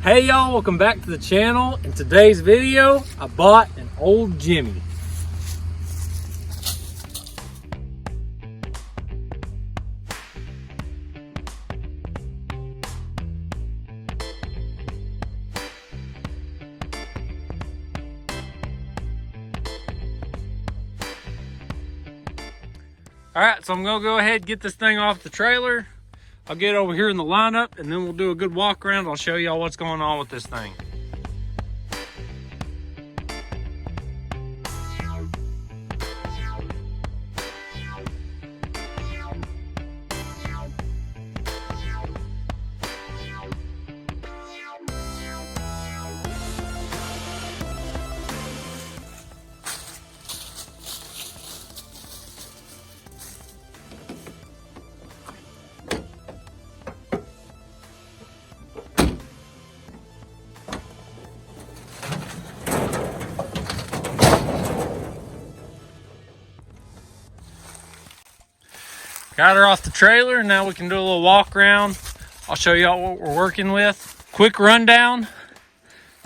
Hey y'all, welcome back to the channel. In today's video, I bought an old Jimmy. All right, so I'm gonna go ahead and get this thing off the trailer. I'll get over here in the lineup and then we'll do a good walk around. I'll show y'all what's going on with this thing. Got her off the trailer, now we can do a little walk around. I'll show y'all what we're working with. Quick rundown.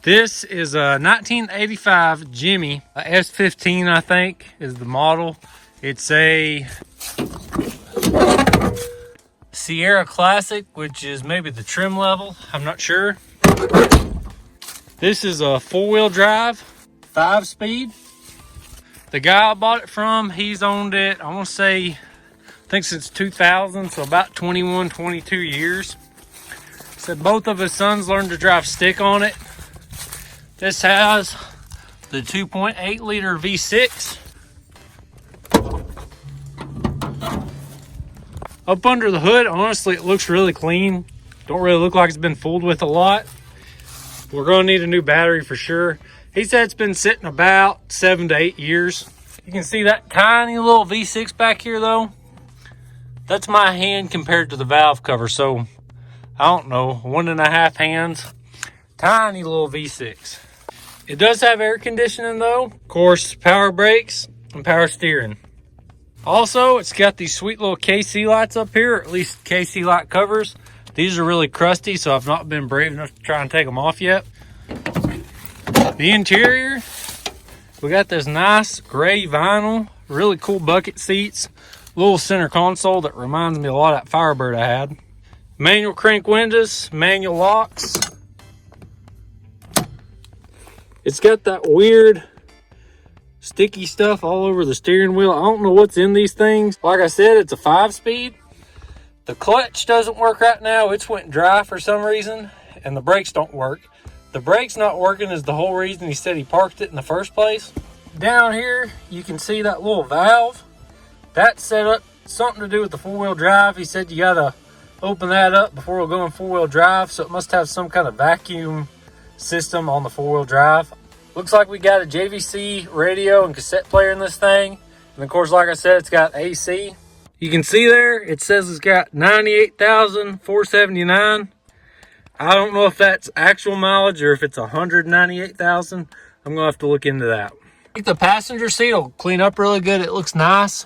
This is a 1985 Jimmy, a S15 I think is the model. It's a Sierra Classic, which is maybe the trim level, I'm not sure. This is a 4-wheel drive, 5-speed. The guy I bought it from, he's owned it, I want to say, I think since 2000, so about 21, 22 years. Said both of his sons learned to drive stick on it. This has the 2.8 liter V6. Up under the hood, honestly, it looks really clean. Don't really look like it's been fooled with a lot. We're gonna need a new battery for sure. He said it's been sitting about 7 to 8 years. You can see that tiny little V6 back here though. That's my hand compared to the valve cover, so I don't know, 1.5 hands. Tiny little V6. It does have air conditioning though. Of course, power brakes and power steering. Also, it's got these sweet little KC lights up here, or at least KC light covers. These are really crusty, so I've not been brave enough to try and take them off yet. The interior, we got this nice gray vinyl, really cool bucket seats. Little center console that reminds me a lot of that Firebird I had. Manual crank windows, manual locks. It's got that weird sticky stuff all over the steering wheel. I don't know what's in these things. Like I said, it's a 5-speed. The clutch doesn't work right now. It's went dry for some reason, and the brakes don't work. The brakes not working is the whole reason he said he parked it in the first place. Down here, you can see that little valve. That's set up something to do with the 4-wheel drive. He said you gotta open that up before we'll go in 4-wheel drive, so it must have some kind of vacuum system on the 4-wheel drive. Looks like we got a JVC radio and cassette player in this thing. And of course, like I said, it's got AC. You can see there, it says it's got 98,479. I don't know if that's actual mileage or if it's 198,000. I'm gonna have to look into that. I think the passenger seat will clean up really good. It looks nice.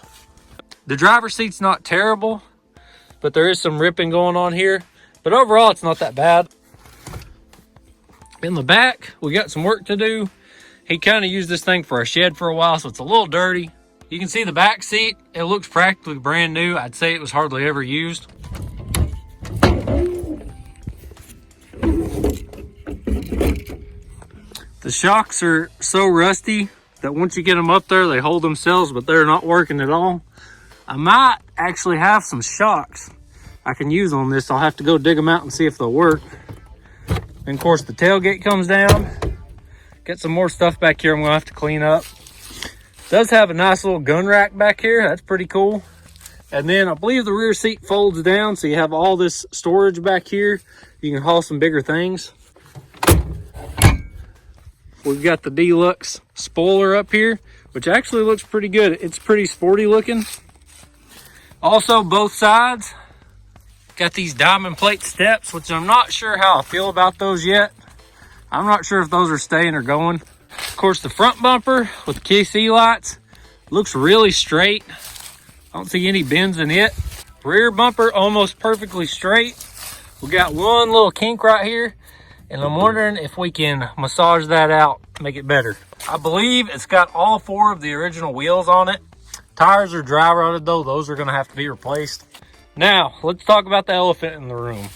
The driver's seat's not terrible, but there is some ripping going on here. But overall, it's not that bad. In the back, we got some work to do. He kind of used this thing for a shed for a while, so it's a little dirty. You can see the back seat. It looks practically brand new. I'd say it was hardly ever used. The shocks are so rusty that once you get them up there, they hold themselves, but they're not working at all. I might actually have some shocks I can use on this. I'll have to go dig them out and see if they'll work. And of course, the tailgate comes down. Got some more stuff back here I'm gonna have to clean up. It does have a nice little gun rack back here. That's pretty cool. And then I believe the rear seat folds down, so you have all this storage back here. You can haul some bigger things. We've got the deluxe spoiler up here, which actually looks pretty good. It's pretty sporty looking. Also, both sides got these diamond plate steps, which I'm not sure how I feel about those yet. I'm not sure if those are staying or going. Of course, the front bumper with KC lights looks really straight. I don't see any bends in it. Rear bumper almost perfectly straight. We got one little kink right here. And I'm wondering if we can massage that out, make it better. I believe it's got all 4 of the original wheels on it. Tires are dry rotted though. Those are gonna have to be replaced. Now, let's talk about the elephant in the room.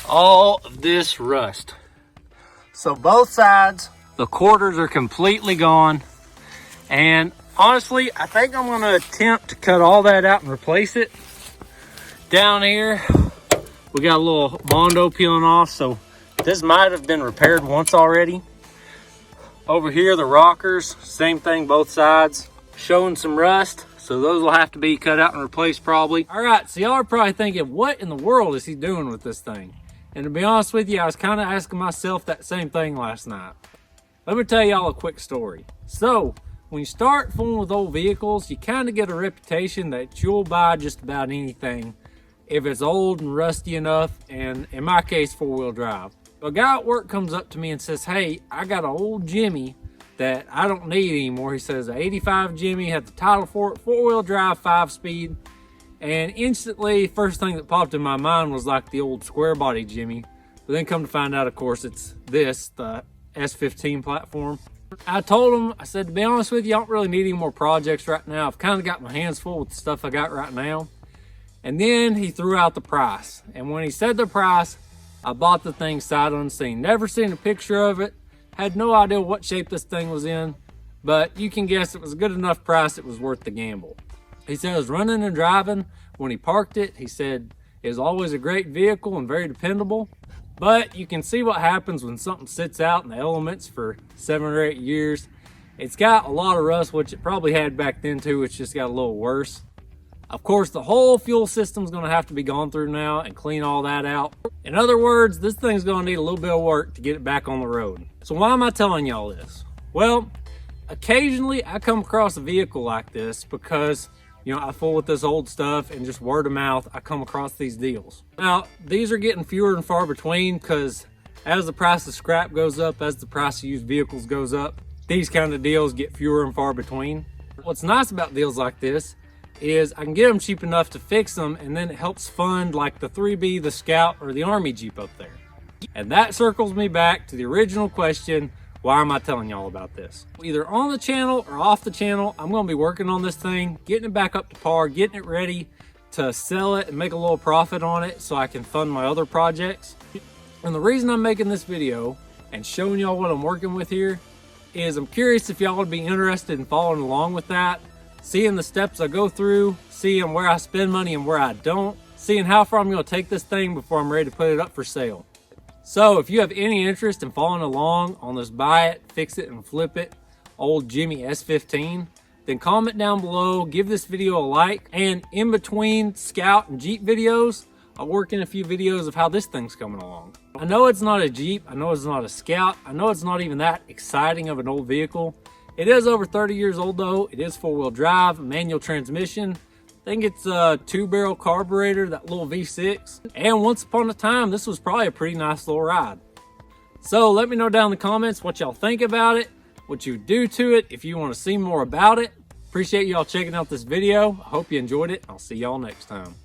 All of this rust. So both sides, the quarters are completely gone. And honestly, I think I'm gonna attempt to cut all that out and replace it. Down here, we got a little Mondo peeling off, so this might have been repaired once already. Over here, the rockers, same thing, both sides, showing some rust. So those will have to be cut out and replaced probably. All right, so y'all are probably thinking, what in the world is he doing with this thing? And to be honest with you, I was kind of asking myself that same thing last night. Let me tell y'all a quick story. So when you start fooling with old vehicles, you kind of get a reputation that you'll buy just about anything if it's old and rusty enough, and in my case, 4-wheel drive. A guy at work comes up to me and says, hey, I got an old Jimmy that I don't need anymore. He says, an 85 Jimmy, had the title for it, 4-wheel drive, 5-speed. And instantly, first thing that popped in my mind was like the old square body Jimmy. But then come to find out, of course, it's this, the S15 platform. I told him, I said, to be honest with you, I don't really need any more projects right now. I've kind of got my hands full with the stuff I got right now. And then he threw out the price. And when he said the price, I bought the thing sight unseen. Never seen a picture of it. Had no idea what shape this thing was in. But you can guess it was a good enough price, it was worth the gamble. He said it was running and driving. When he parked it, he said it was always a great vehicle and very dependable. But you can see what happens when something sits out in the elements for 7 or 8 years. It's got a lot of rust, which it probably had back then too. It's just got a little worse. Of course, the whole fuel system's gonna have to be gone through now and clean all that out. In other words, this thing's gonna need a little bit of work to get it back on the road. So why am I telling y'all this? Well, occasionally I come across a vehicle like this because, you know, I fool with this old stuff and just word of mouth, I come across these deals. Now, these are getting fewer and far between because as the price of scrap goes up, as the price of used vehicles goes up, these kind of deals get fewer and far between. What's nice about deals like this is I can get them cheap enough to fix them, and then it helps fund like the 3B, the Scout, or the Army Jeep up there. And that circles me back to the original question, why am I telling y'all about this? Either on the channel or off the channel, I'm gonna be working on this thing, getting it back up to par, getting it ready to sell it and make a little profit on it so I can fund my other projects. And the reason I'm making this video and showing y'all what I'm working with here is I'm curious if y'all would be interested in following along with that, seeing the steps I go through, seeing where I spend money and where I don't, seeing how far I'm gonna take this thing before I'm ready to put it up for sale. So if you have any interest in following along on this buy it, fix it, and flip it old Jimmy S15, then comment down below, give this video a like, and in between Scout and Jeep videos, I'll work in a few videos of how this thing's coming along. I know it's not a Jeep, I know it's not a Scout, I know it's not even that exciting of an old vehicle. It is over 30 years old though. It is 4-wheel drive, manual transmission. I think it's a 2-barrel carburetor, that little V6. And once upon a time, this was probably a pretty nice little ride. So let me know down in the comments what y'all think about it, what you do to it, if you want to see more about it. Appreciate y'all checking out this video. I hope you enjoyed it. I'll see y'all next time.